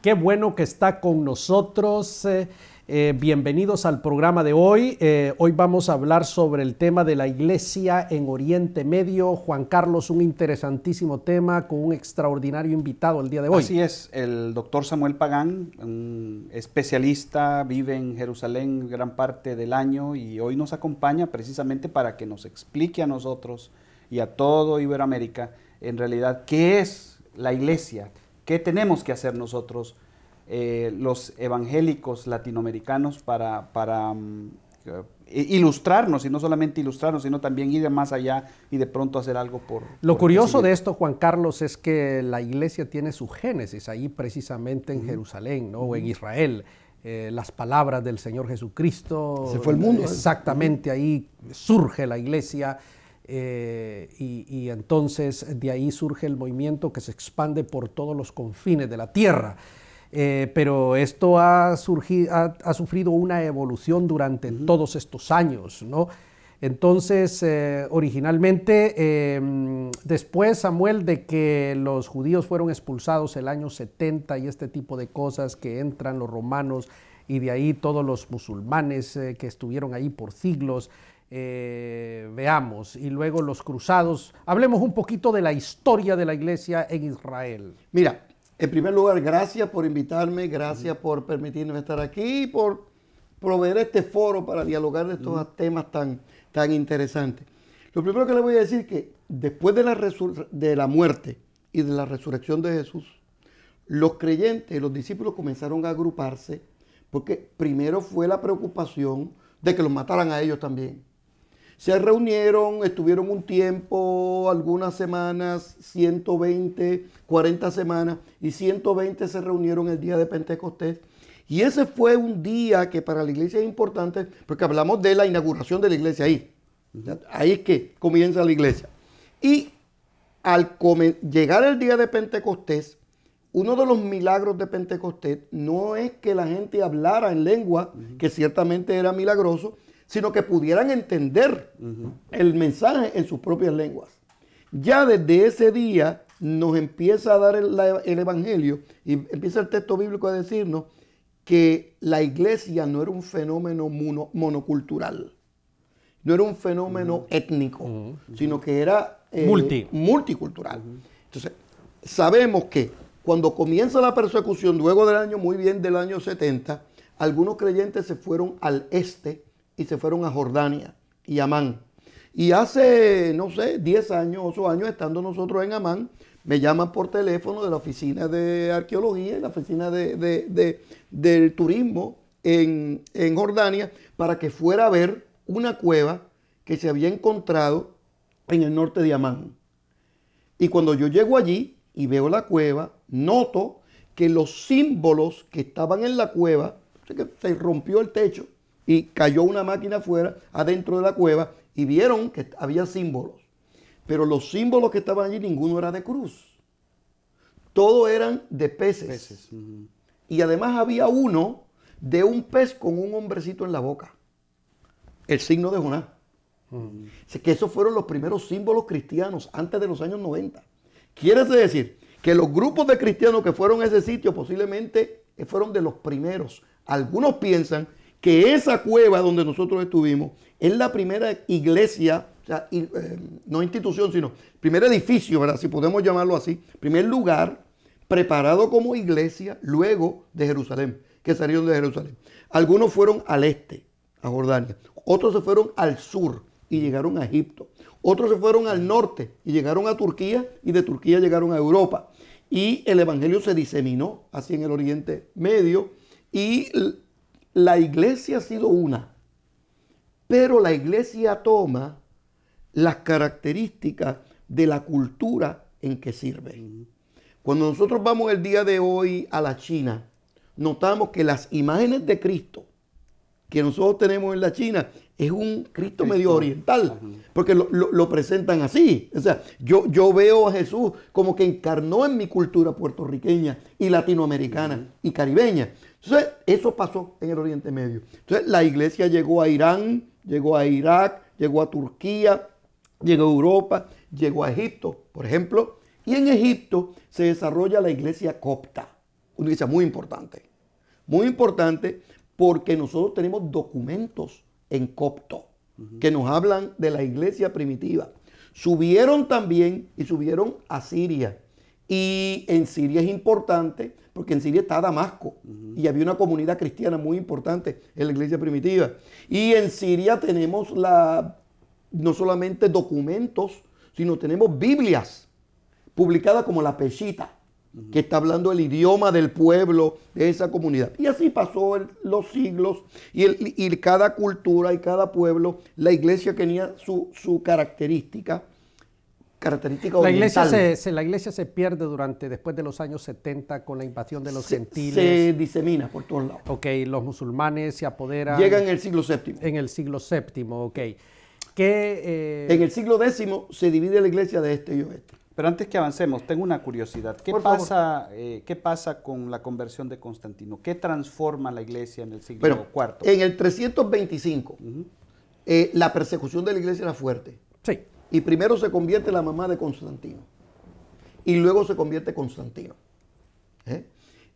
Qué bueno que está con nosotros. Bienvenidos al programa de hoy. Hoy vamos a hablar sobre el tema de la iglesia en Oriente Medio. Juan Carlos, un interesantísimo tema con un extraordinario invitado el día de hoy. Así es, el doctor Samuel Pagán, un especialista, vive en Jerusalén gran parte del año y hoy nos acompaña precisamente para que nos explique a nosotros y a todo Iberoamérica en realidad qué es la iglesia. ¿Qué tenemos que hacer nosotros, los evangélicos latinoamericanos, para ilustrarnos, y no solamente ilustrarnos, sino también ir más allá y de pronto hacer algo por... Lo curioso de esto, Juan Carlos, es que la iglesia tiene su génesis ahí precisamente en Jerusalén, ¿no? O en Israel. Las palabras del Señor Jesucristo. Se fue el mundo. Exactamente, ahí surge la iglesia. Y entonces de ahí surge el movimiento que se expande por todos los confines de la tierra. Pero esto ha sufrido una evolución durante todos estos años, ¿no? Entonces, originalmente, después, Samuel, de que los judíos fueron expulsados el año 70 y este tipo de cosas, que entran los romanos y de ahí todos los musulmanes que estuvieron ahí por siglos, veamos, y luego los cruzados. Hablemos un poquito de la historia de la iglesia en Israel. Mira, en primer lugar, gracias por invitarme, gracias por permitirme estar aquí y por proveer este foro para dialogar de estos temas tan interesantes. Lo primero que le voy a decir es que después de la muerte y de la resurrección de Jesús, los creyentes, los discípulos comenzaron a agruparse porque primero fue la preocupación de que los mataran a ellos también. Se reunieron, estuvieron un tiempo, algunas semanas, 120, 40 semanas, y 120 se reunieron el día de Pentecostés. Y ese fue un día que para la iglesia es importante, porque hablamos de la inauguración de la iglesia ahí. Ahí es que comienza la iglesia. Y al llegar el día de Pentecostés, uno de los milagros de Pentecostés no es que la gente hablara en lengua, que ciertamente era milagroso, sino que pudieran entender el mensaje en sus propias lenguas. Ya desde ese día nos empieza a dar el evangelio y empieza el texto bíblico a decirnos que la iglesia no era un fenómeno monocultural, no era un fenómeno étnico, sino que era multicultural. Entonces, sabemos que cuando comienza la persecución, luego del año 70, algunos creyentes se fueron al este y se fueron a Jordania y Amán. Y hace, no sé, 10 años, 8 años, estando nosotros en Amán, me llaman por teléfono de la oficina de arqueología y la oficina del turismo en Jordania para que fuera a ver una cueva que se había encontrado en el norte de Amán. Y cuando yo llego allí y veo la cueva, noto que los símbolos que estaban en la cueva, se rompió el techo y cayó una máquina afuera, adentro de la cueva, y vieron que había símbolos. Pero los símbolos que estaban allí, ninguno era de cruz. Todos eran de peces. Y además había uno de un pez con un hombrecito en la boca. El signo de Jonás. Que esos fueron los primeros símbolos cristianos antes de los años 90. Quiere decir que los grupos de cristianos que fueron a ese sitio posiblemente fueron de los primeros. Algunos piensan que esa cueva donde nosotros estuvimos es la primera iglesia, o sea, no institución, sino primer edificio, ¿verdad? Si podemos llamarlo así, primer lugar preparado como iglesia luego de Jerusalén, que salieron de Jerusalén. Algunos fueron al este, a Jordania, otros se fueron al sur y llegaron a Egipto, otros se fueron al norte y llegaron a Turquía, y de Turquía llegaron a Europa. Y el evangelio se diseminó así en el Oriente Medio, y la iglesia ha sido una, pero la iglesia toma las características de la cultura en que sirve. Cuando nosotros vamos el día de hoy a la China, notamos que las imágenes de Cristo que nosotros tenemos en la China es un Cristo medio oriental, porque lo presentan así. O sea, yo veo a Jesús como que encarnó en mi cultura puertorriqueña y latinoamericana y caribeña. Entonces, eso pasó en el Oriente Medio. Entonces, la iglesia llegó a Irán, llegó a Irak, llegó a Turquía, llegó a Europa, llegó a Egipto, por ejemplo. Y en Egipto se desarrolla la iglesia copta una iglesia muy importante porque nosotros tenemos documentos en copto que nos hablan de la iglesia primitiva. Subieron también y subieron a Siria. Y en Siria es importante porque en Siria está Damasco y había una comunidad cristiana muy importante en la iglesia primitiva. Y en Siria tenemos no solamente documentos, sino tenemos Biblias publicadas como la Peshita, que está hablando el idioma del pueblo de esa comunidad. Y así pasó los siglos y cada cultura y cada pueblo, la iglesia tenía su característica oriental. La iglesia se pierde después de los años 70 con la invasión de los gentiles. Se disemina por todos lados. Ok, los musulmanes se apoderan. Llegan en el siglo VII. En el siglo VII, ok. En el siglo X se divide la iglesia de este y oeste. Pero antes que avancemos, tengo una curiosidad. ¿Qué pasa con la conversión de Constantino? ¿Qué transforma la iglesia en el siglo IV? En el 325, la persecución de la iglesia era fuerte. Sí. Y primero se convierte la mamá de Constantino. Y luego se convierte Constantino.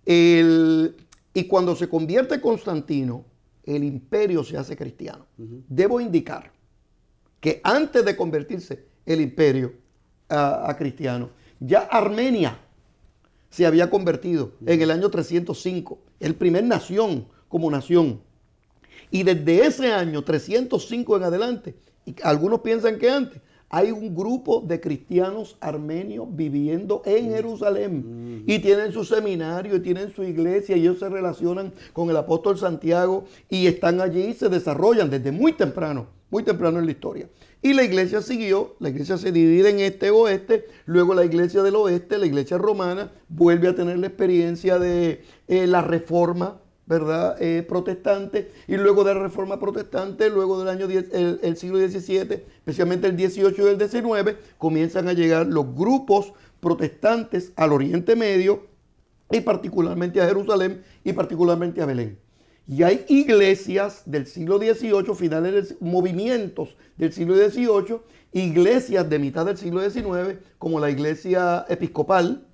Y cuando se convierte Constantino, el imperio se hace cristiano. Debo indicar que antes de convertirse el imperio a cristiano, ya Armenia se había convertido en el año 305, el primer nación como nación. Y desde ese año 305 en adelante, y algunos piensan que antes, hay un grupo de cristianos armenios viviendo en Jerusalén y tienen su seminario, y tienen su iglesia, y ellos se relacionan con el apóstol Santiago y están allí y se desarrollan desde muy temprano en la historia. Y la iglesia siguió, la iglesia se divide en este y oeste, luego la iglesia del oeste, la iglesia romana, vuelve a tener la experiencia de la reforma, ¿verdad? Protestante, y luego de la reforma protestante, luego del año el siglo XVII, especialmente el XVIII y el XIX, comienzan a llegar los grupos protestantes al Oriente Medio, y particularmente a Jerusalén, y particularmente a Belén. Y hay iglesias del siglo XVIII, movimientos del siglo XVIII, iglesias de mitad del siglo XIX, como la iglesia episcopal,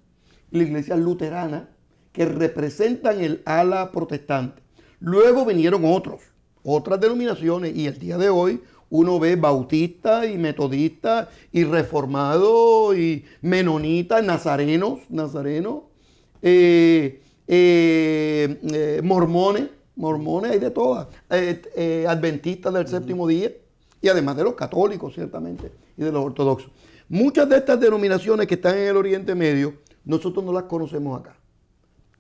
la iglesia luterana, que representan el ala protestante. Luego vinieron otras denominaciones, y el día de hoy uno ve bautistas y metodistas y reformados y menonitas, nazarenos, mormones, hay de todas, adventistas del séptimo día, y además de los católicos, ciertamente, y de los ortodoxos. Muchas de estas denominaciones que están en el Oriente Medio, nosotros no las conocemos acá.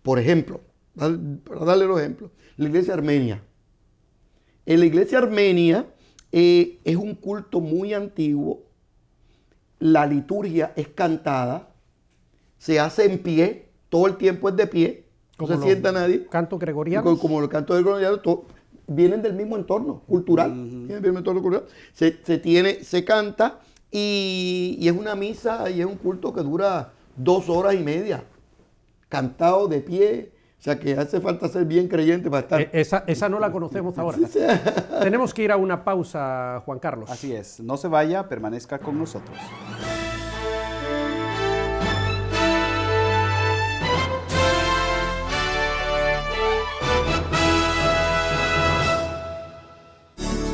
Por ejemplo, para darle los ejemplos, la iglesia armenia. En la iglesia armenia es un culto muy antiguo, la liturgia es cantada, se hace en pie, todo el tiempo es de pie, no se sienta nadie. ¿Canto gregoriano? Como el canto gregoriano, vienen del mismo entorno cultural. Se canta y es una misa y es un culto que dura 2 horas y media. Cantado de pie, o sea que hace falta ser bien creyente para estar. Esa no la conocemos ahora. Tenemos que ir a una pausa, Juan Carlos. Así es, no se vaya, permanezca con nosotros.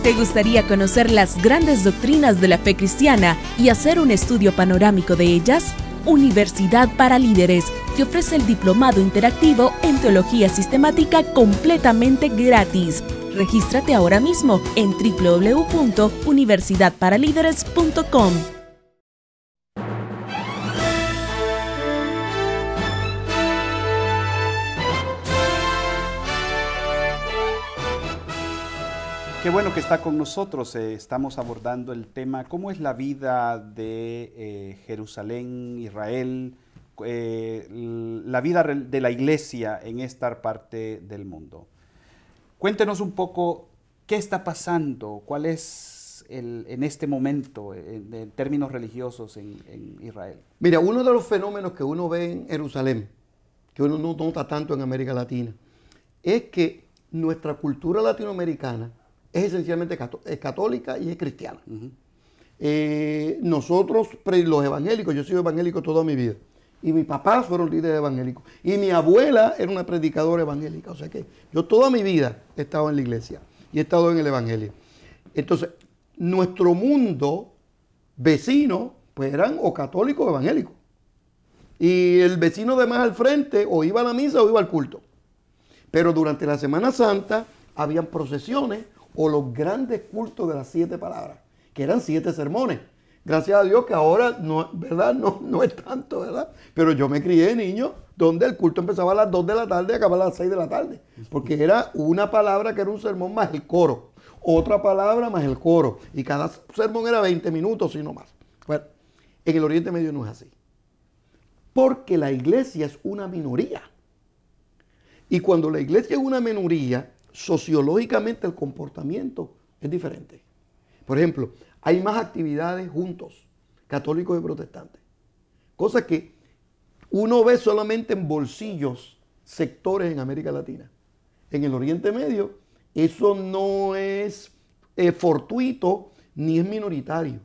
¿Te gustaría conocer las grandes doctrinas de la fe cristiana y hacer un estudio panorámico de ellas? Universidad para Líderes te ofrece el diplomado interactivo en Teología Sistemática completamente gratis. Regístrate ahora mismo en www.universidadparalíderes.com. Qué bueno que está con nosotros. Estamos abordando el tema, ¿cómo es la vida de Jerusalén, Israel, la vida de la iglesia en esta parte del mundo? Cuéntenos un poco qué está pasando, cuál es en este momento, en términos religiosos en Israel. Mira, uno de los fenómenos que uno ve en Jerusalén, que uno no nota tanto en América Latina, es que nuestra cultura latinoamericana es esencialmente católica y es cristiana. Nosotros, los evangélicos, yo he sido evangélico toda mi vida, y mi papá fueron líderes evangélicos. Y mi abuela era una predicadora evangélica. O sea que yo toda mi vida he estado en la iglesia y he estado en el evangelio. Entonces, nuestro mundo vecino, pues eran o católicos o evangélicos. Y el vecino de más al frente o iba a la misa o iba al culto. Pero durante la Semana Santa habían procesiones o los grandes cultos de las 7 palabras, que eran 7 sermones. Gracias a Dios que ahora no, ¿verdad? No es tanto, ¿verdad? Pero yo me crié niño donde el culto empezaba a las 2 de la tarde y acababa a las 6 de la tarde. Porque era una palabra que era un sermón más el coro. Otra palabra más el coro. Y cada sermón era 20 minutos y no más. Bueno, en el Oriente Medio no es así. Porque la iglesia es una minoría. Y cuando la iglesia es una minoría, sociológicamente el comportamiento es diferente. Por ejemplo, hay más actividades juntos, católicos y protestantes. Cosa que uno ve solamente en bolsillos, sectores en América Latina. En el Oriente Medio, eso no es fortuito ni es minoritario.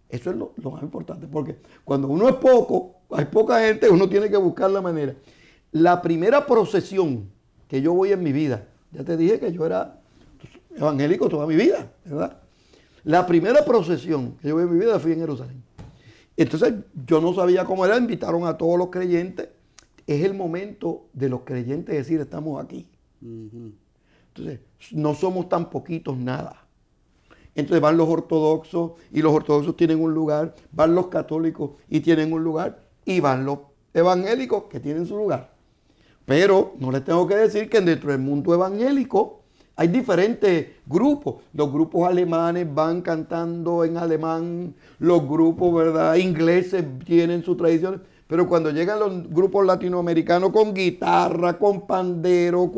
Eso es lo más importante, porque cuando uno es poco, hay poca gente, uno tiene que buscar la manera. La primera procesión que yo voy en mi vida, ya te dije que yo era evangélico toda mi vida, ¿verdad? La primera procesión que yo vi en mi vida fui en Jerusalén. Entonces yo no sabía cómo era, invitaron a todos los creyentes. Es el momento de los creyentes decir, estamos aquí. Entonces, no somos tan poquitos nada. Entonces van los ortodoxos y los ortodoxos tienen un lugar, van los católicos y tienen un lugar, y van los evangélicos que tienen su lugar. Pero no les tengo que decir que dentro del mundo evangélico hay diferentes grupos. Los grupos alemanes van cantando en alemán, los grupos, ¿verdad?, ingleses tienen sus tradiciones, pero cuando llegan los grupos latinoamericanos con guitarra, con pandero,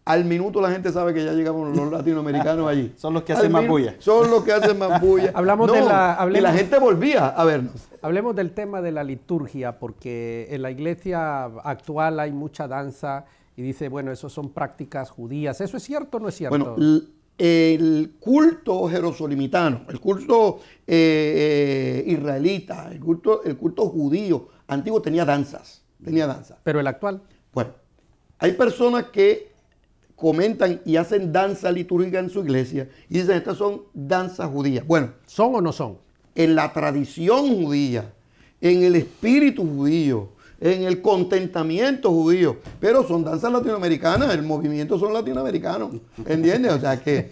al minuto la gente sabe que ya llegamos los latinoamericanos allí. Son los que hacen más bulla. Son los que hacen más bulla. Y la gente volvía a vernos. Hablemos del tema de la liturgia, porque en la iglesia actual hay mucha danza y dice, bueno, eso son prácticas judías. ¿Eso es cierto o no es cierto? Bueno, el culto jerosolimitano, el culto israelita, el culto judío antiguo tenía danzas. Pero el actual. Bueno, hay personas que comentan y hacen danza litúrgica en su iglesia y dicen, estas son danzas judías. Bueno, ¿son o no son? En la tradición judía, en el espíritu judío, en el contentamiento judío, pero son danzas latinoamericanas, el movimiento son latinoamericanos, ¿entiendes? O sea que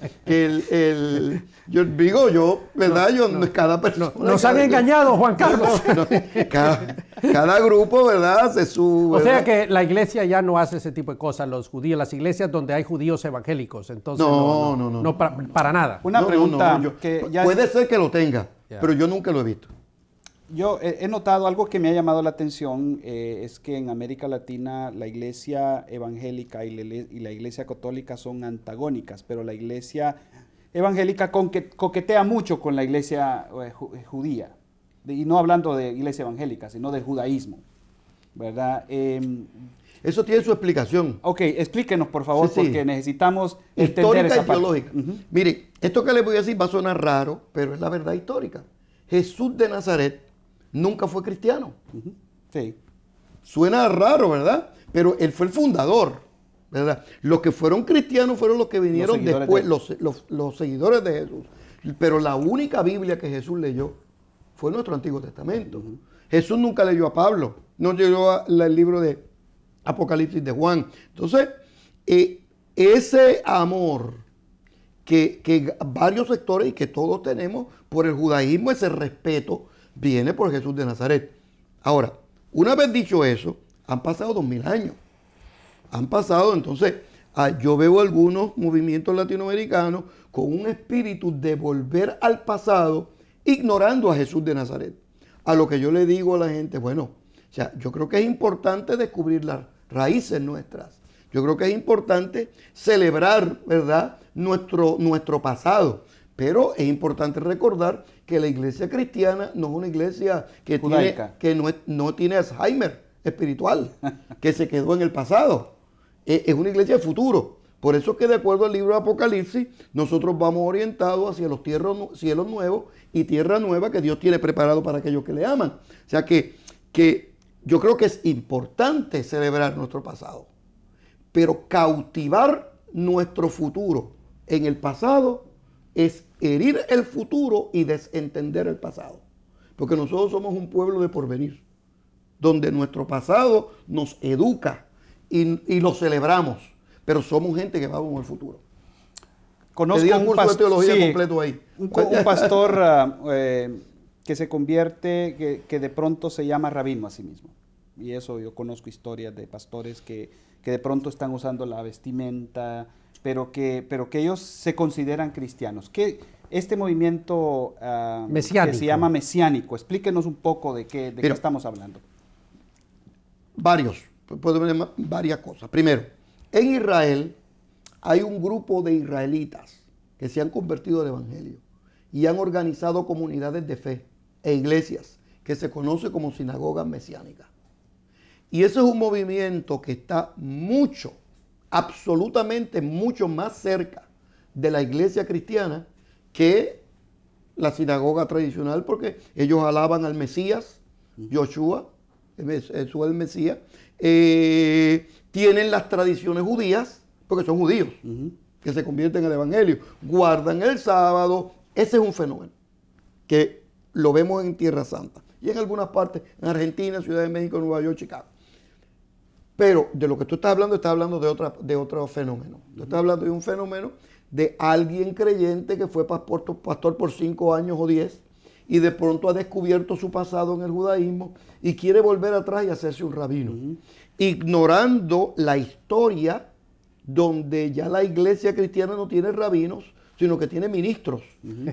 yo digo, ¿verdad? Cada persona... Nos han engañado, Juan Carlos. Cada grupo, ¿verdad? Hace su... ¿verdad? O sea que la iglesia ya no hace ese tipo de cosas, los judíos, las iglesias donde hay judíos evangélicos, entonces no para nada. Una pregunta. Puede ser que lo tenga, pero yo nunca lo he visto. Yo he notado algo que me ha llamado la atención, es que en América Latina la iglesia evangélica y la iglesia católica son antagónicas, pero la iglesia evangélica coquetea mucho con la iglesia judía, y no hablando de iglesia evangélica, sino del judaísmo, ¿verdad? Eso tiene su explicación. Ok, explíquenos por favor, sí. Porque necesitamos entender esa parte. Histórica y teológica. Mire, esto que les voy a decir va a sonar raro, pero es la verdad histórica. Jesús de Nazaret nunca fue cristiano. Sí. Suena raro, ¿verdad? Pero él fue el fundador, ¿verdad? Los que fueron cristianos fueron los que vinieron después, los seguidores de Jesús. Pero la única Biblia que Jesús leyó fue nuestro Antiguo Testamento. Jesús nunca leyó a Pablo, no leyó el libro de Apocalipsis de Juan. Entonces, ese amor que varios sectores y que todos tenemos por el judaísmo, ese respeto, viene por Jesús de Nazaret. Ahora, una vez dicho eso, han pasado 2000 años. Entonces, yo veo algunos movimientos latinoamericanos con un espíritu de volver al pasado, ignorando a Jesús de Nazaret. A lo que yo le digo a la gente, bueno, o sea, yo creo que es importante descubrir las raíces nuestras. Yo creo que es importante celebrar, ¿verdad?, nuestro pasado. Pero es importante recordar que la iglesia cristiana no es una iglesia que no tiene Alzheimer espiritual, que se quedó en el pasado. Es una iglesia de futuro. Por eso es que de acuerdo al libro de Apocalipsis, nosotros vamos orientados hacia los cielos nuevos y tierra nueva que Dios tiene preparado para aquellos que le aman. O sea que yo creo que es importante celebrar nuestro pasado, pero cautivar nuestro futuro en el pasado es herir el futuro y desentender el pasado. Porque nosotros somos un pueblo de porvenir, donde nuestro pasado nos educa y lo celebramos, pero somos gente que va con el futuro. Conozco un curso de teología completo ahí. Un pastor que se convierte, que de pronto se llama rabino a sí mismo. Y eso, yo conozco historias de pastores que de pronto están usando la vestimenta, pero que ellos se consideran cristianos. ¿Qué, este movimiento que se llama mesiánico? Explíquenos un poco de qué estamos hablando. Varias cosas. Primero, en Israel hay un grupo de israelitas que se han convertido al evangelio y han organizado comunidades de fe e iglesias que se conoce como sinagogas mesiánicas. Y ese es un movimiento que está absolutamente mucho más cerca de la iglesia cristiana que la sinagoga tradicional, porque ellos alaban al Mesías, Yoshua, el Mesías, tienen las tradiciones judías, porque son judíos, que se convierten en el evangelio, guardan el sábado. Ese es un fenómeno que lo vemos en Tierra Santa y en algunas partes, en Argentina, Ciudad de México, Nueva York, Chicago. Pero de lo que tú estás hablando de otro fenómeno. Tú estás hablando de un fenómeno de alguien creyente que fue pastor por 5 años o 10 y de pronto ha descubierto su pasado en el judaísmo y quiere volver atrás y hacerse un rabino. Ignorando la historia donde ya la iglesia cristiana no tiene rabinos, sino que tiene ministros.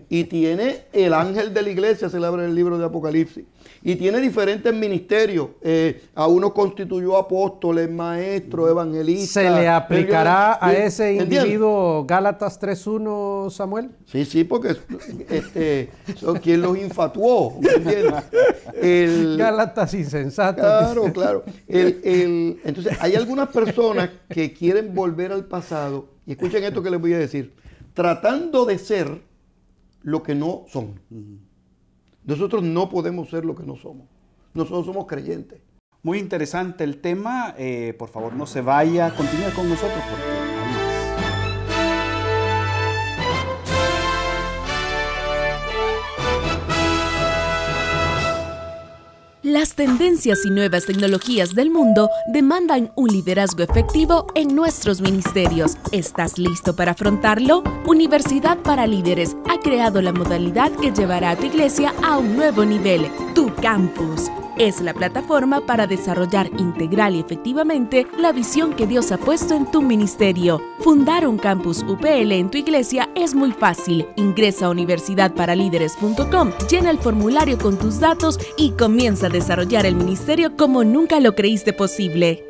Y tiene el ángel de la iglesia, se le abre el libro de Apocalipsis. Y tiene diferentes ministerios. A uno constituyó apóstoles, maestros, evangelistas. ¿Se le aplicará a ese individuo Gálatas 3.1, Samuel? Sí, porque son quien los infatuó. Gálatas insensatos. Claro. Entonces, hay algunas personas que quieren volver al pasado. Y escuchen esto que les voy a decir. Tratando de ser lo que no son. Nosotros no podemos ser lo que no somos. Nosotros somos creyentes. Muy interesante el tema. Por favor, no se vaya. Continúe con nosotros porque hay más. Las tendencias y nuevas tecnologías del mundo demandan un liderazgo efectivo en nuestros ministerios. ¿Estás listo para afrontarlo? Universidad para Líderes ha creado la modalidad que llevará a tu iglesia a un nuevo nivel, Tu Campus. Es la plataforma para desarrollar integral y efectivamente la visión que Dios ha puesto en tu ministerio. Fundar un campus UPL en tu iglesia es muy fácil. Ingresa a universidadparalíderes.com, llena el formulario con tus datos y comienza a desarrollar el ministerio como nunca lo creíste posible.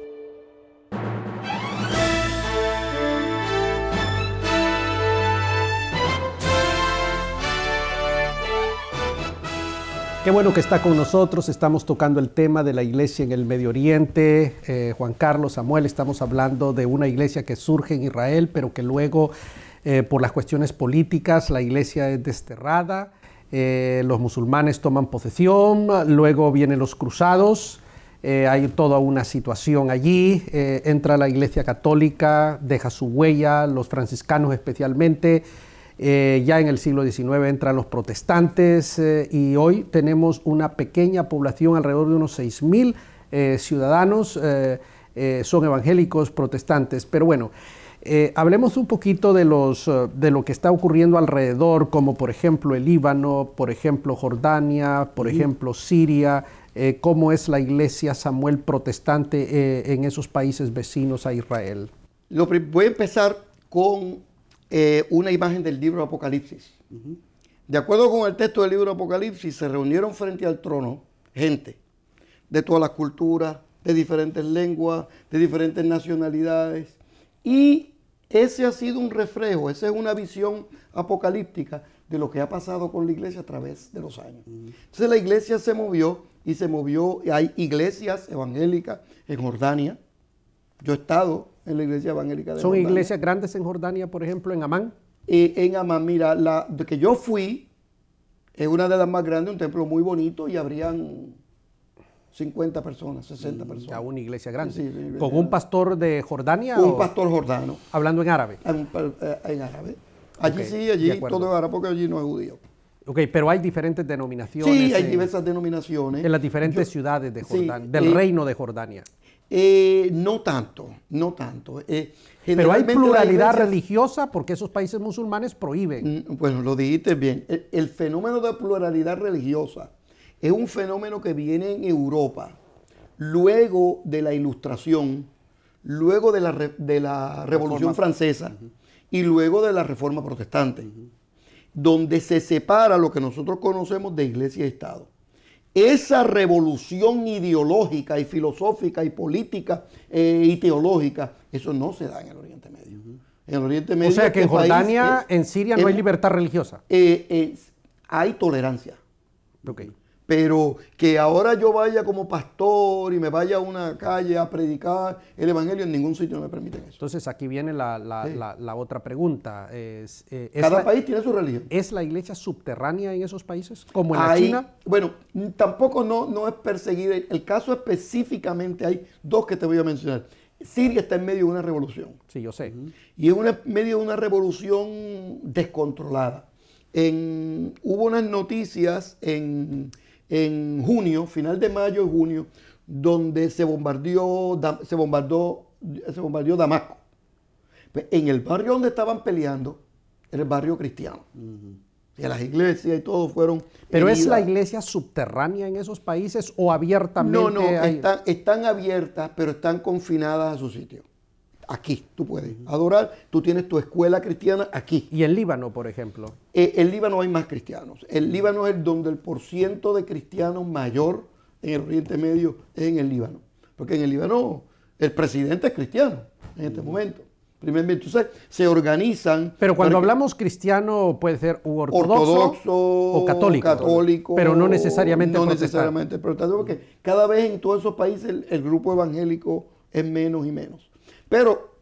Qué bueno que está con nosotros. Estamos tocando el tema de la iglesia en el Medio Oriente. Juan Carlos, Samuel, estamos hablando de una iglesia que surge en Israel, pero que luego, por las cuestiones políticas, la iglesia es desterrada. Los musulmanes toman posesión, luego vienen los cruzados. Hay toda una situación allí. Entra la iglesia católica, deja su huella, los franciscanos especialmente. Ya en el siglo XIX entran los protestantes y hoy tenemos una pequeña población, alrededor de unos 6.000 ciudadanos, son evangélicos protestantes. Pero bueno, hablemos un poquito de lo que está ocurriendo alrededor, como por ejemplo el Líbano, por ejemplo Jordania, por ejemplo Siria. ¿Cómo es la iglesia, Samuel, protestante en esos países vecinos a Israel? Voy a empezar con una imagen del libro de Apocalipsis. De acuerdo con el texto del libro de Apocalipsis, se reunieron frente al trono gente de todas las culturas, de diferentes lenguas, de diferentes nacionalidades. Y ese ha sido un reflejo, esa es una visión apocalíptica de lo que ha pasado con la iglesia a través de los años. Entonces la iglesia se movió, y hay iglesias evangélicas en Jordania. Yo he estado en la iglesia evangélica de Jordania. ¿Son iglesias grandes en Jordania, por ejemplo, en Amán? En Amán, mira, la de que yo fui, es una de las más grandes, un templo muy bonito, y habrían 50 personas, 60 Ya personas. una iglesia grande. Sí, una iglesia ¿Con un grande. pastor de Jordania? Un o pastor jordano, hablando en árabe. en árabe. Allí Ok, sí, de allí acuerdo. todo es árabe porque allí no es judío. Ok, pero hay diferentes denominaciones. Sí, hay diversas denominaciones. en las diferentes ciudades de Jordania, del reino de Jordania. No tanto, no tanto. Pero hay Generalmente las pluralidad iglesias- religiosa porque esos países musulmanes prohíben. Bueno, lo dijiste bien. El fenómeno de pluralidad religiosa es un fenómeno que viene en Europa luego de la Ilustración, luego de la Revolución Francesa y luego de la Reforma Protestante, donde se separa lo que nosotros conocemos de iglesia y Estado. Esa revolución ideológica y filosófica y política y teológica, eso no se da en el Oriente Medio. En el Oriente Medio, O sea que en este país Jordania, en Siria, no hay es- libertad religiosa. hay tolerancia. Ok. Pero que ahora yo vaya como pastor y me vaya a una calle a predicar el evangelio, en ningún sitio me permiten eso. Entonces aquí viene la otra pregunta. Cada país tiene su religión. ¿Es la iglesia subterránea en esos países? ¿Como en la Ahí- China? Bueno, tampoco no es perseguir. El caso específicamente hay dos que te voy a mencionar. Siria está en medio de una revolución. Sí, yo sé. Y en medio de una revolución descontrolada. Hubo unas noticias en junio, final de mayo y junio, donde se bombardeó Damasco. Pues, en el barrio donde estaban peleando, era el barrio cristiano. Y las iglesias y todo fueron ¿Pero es la heridas. iglesia subterránea en esos países o abiertamente? No, están abiertas, pero están confinadas a su sitio. Aquí tú puedes adorar, tú tienes tu escuela cristiana aquí. Y en Líbano, por ejemplo. En Líbano hay más cristianos. El Líbano es donde el porciento de cristianos mayor en el Oriente Medio es en el Líbano. Porque en el Líbano el presidente es cristiano en este momento. Entonces se organizan. Pero cuando para que- hablamos cristiano puede ser u ortodoxo o católico. Pero no necesariamente No protestante. necesariamente protestante, porque cada vez en todos esos países el grupo evangélico es menos y menos. Pero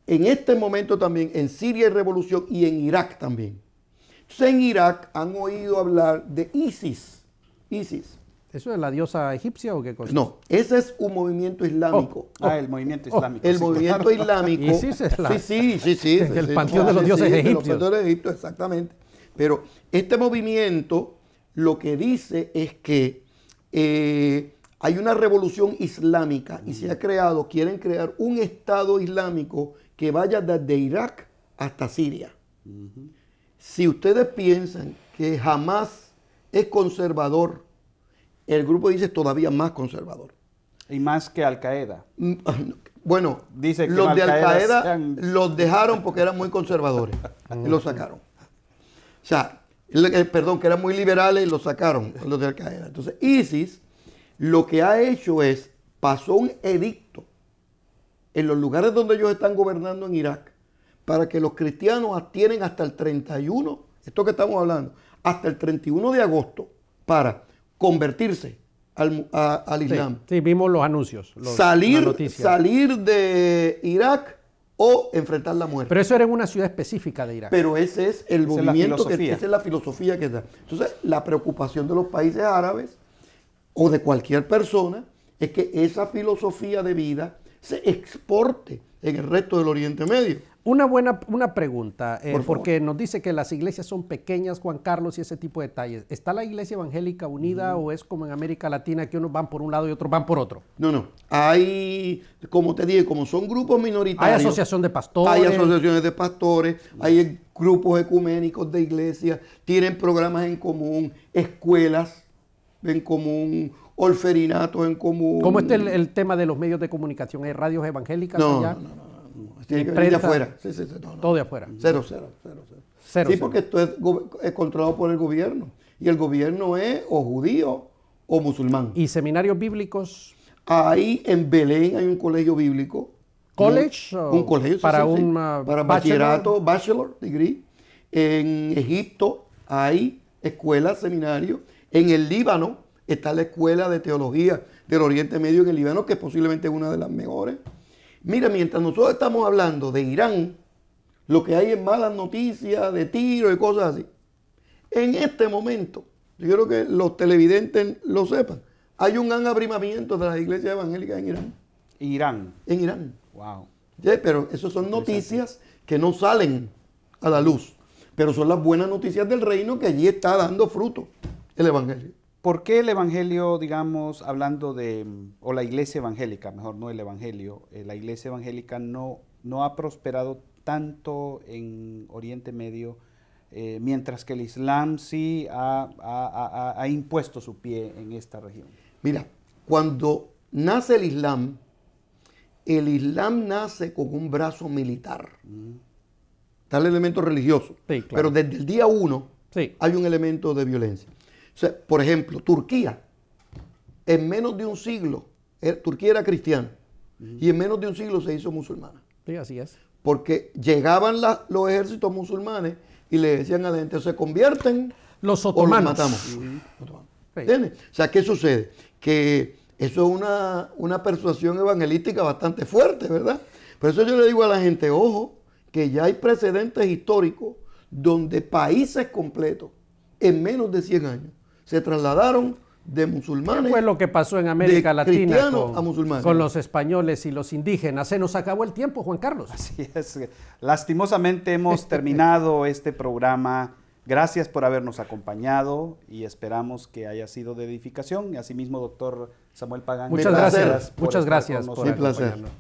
en este momento también en Siria hay revolución y en Irak también. Entonces en Irak han oído hablar de ISIS. ¿Eso es la diosa egipcia o qué cosa? No, ese es un movimiento islámico. El movimiento islámico. El sí, movimiento claro. islámico. ISIS es la- Sí. el panteón de los dioses de egipcios. Los panteones de Egipto, exactamente. Pero este movimiento lo que dice es que hay una revolución islámica y se ha creado, quieren crear un Estado islámico que vaya desde Irak hasta Siria. Si ustedes piensan que Hamas es conservador, el grupo dice todavía más conservador. Y más que Al Qaeda. Bueno, Dice que los de Al Al-Qaeda Qaeda sean- los dejaron porque eran muy conservadores y los sacaron. O sea, perdón, que eran muy liberales y los sacaron los de Al Qaeda. Entonces, ISIS lo que ha hecho es, pasó un edicto en los lugares donde ellos están gobernando en Irak para que los cristianos tienen hasta el 31, esto que estamos hablando, hasta el 31 de agosto para convertirse al Islam. Sí, vimos los anuncios. las Salir noticias. de Irak o enfrentar la muerte. Pero eso era en una ciudad específica de Irak. Pero ese es el Esa es la movimiento, filosofía. esa es la filosofía que da. Entonces, la preocupación de los países árabes o de cualquier persona es que esa filosofía de vida se exporte en el resto del Oriente Medio. Una pregunta, Por favor. porque nos dice que las iglesias son pequeñas, Juan Carlos, y ese tipo de detalles. ¿Está la iglesia evangélica unida o es como en América Latina que unos van por un lado y otros van por otro? No. Hay, como te dije, como son grupos Hay minoritarios. asociación de pastores. Hay asociaciones de pastores, hay grupos ecuménicos de iglesias, tienen programas en común, escuelas en común, orferinatos en común. ¿Cómo está el tema de los medios de comunicación? ¿Hay radios evangélicas No, allá? no. Tiene que venir de Prensa. afuera. Sí, no. Todo de afuera. Cero. Cero. Sí, porque esto es controlado por el gobierno. Y el gobierno es o judío o musulmán. ¿Y seminarios bíblicos? Ahí en Belén hay un colegio bíblico. ¿College? Un colegio, sí, para sí, sí. un para bachillerato, bachelor degree. En Egipto hay escuelas, seminarios. En el Líbano está la escuela de teología del Oriente Medio en el Líbano, que posiblemente es una de las mejores. Mira, mientras nosotros estamos hablando de Irán, lo que hay es malas noticias de tiros y cosas así. En este momento, yo quiero que los televidentes lo sepan, hay un gran abrimamiento de las iglesias evangélicas en Irán. Irán. En Irán. Wow. Sí, pero eso son noticias que no salen a la luz. Pero son las buenas noticias del reino que allí está dando fruto el evangelio. ¿Por qué el evangelio, digamos, hablando de, o la iglesia evangélica, mejor no el evangelio, la iglesia evangélica no ha prosperado tanto en Oriente Medio, mientras que el Islam sí ha impuesto su pie en esta región? Mira, cuando nace el Islam nace con un brazo militar. Está el elemento religioso. Sí, claro. Pero desde el día 1 Sí. hay un elemento de violencia. O sea, por ejemplo, Turquía, en menos de un siglo, Turquía era cristiana, y en menos de un siglo se hizo musulmana. Sí, así es. Porque llegaban los ejércitos musulmanes y le decían a la gente, se convierten Los o los otomanos. matamos. Sí. ¿Entiendes? O sea, ¿qué sucede? Que eso es una persuasión evangelística bastante fuerte, ¿verdad? Por eso yo le digo a la gente, ojo, que ya hay precedentes históricos donde países completos en menos de 100 años se trasladaron de musulmanes. ¿Qué fue lo que pasó en América de Latina cristianos a musulmanes? con los españoles y los indígenas? Se nos acabó el tiempo, Juan Carlos. Así es. Lastimosamente hemos terminado este programa. Gracias por habernos acompañado y esperamos que haya sido de edificación. Y asimismo, doctor Samuel Pagán. Muchas gracias. Muchas gracias por Un placer. acompañarnos.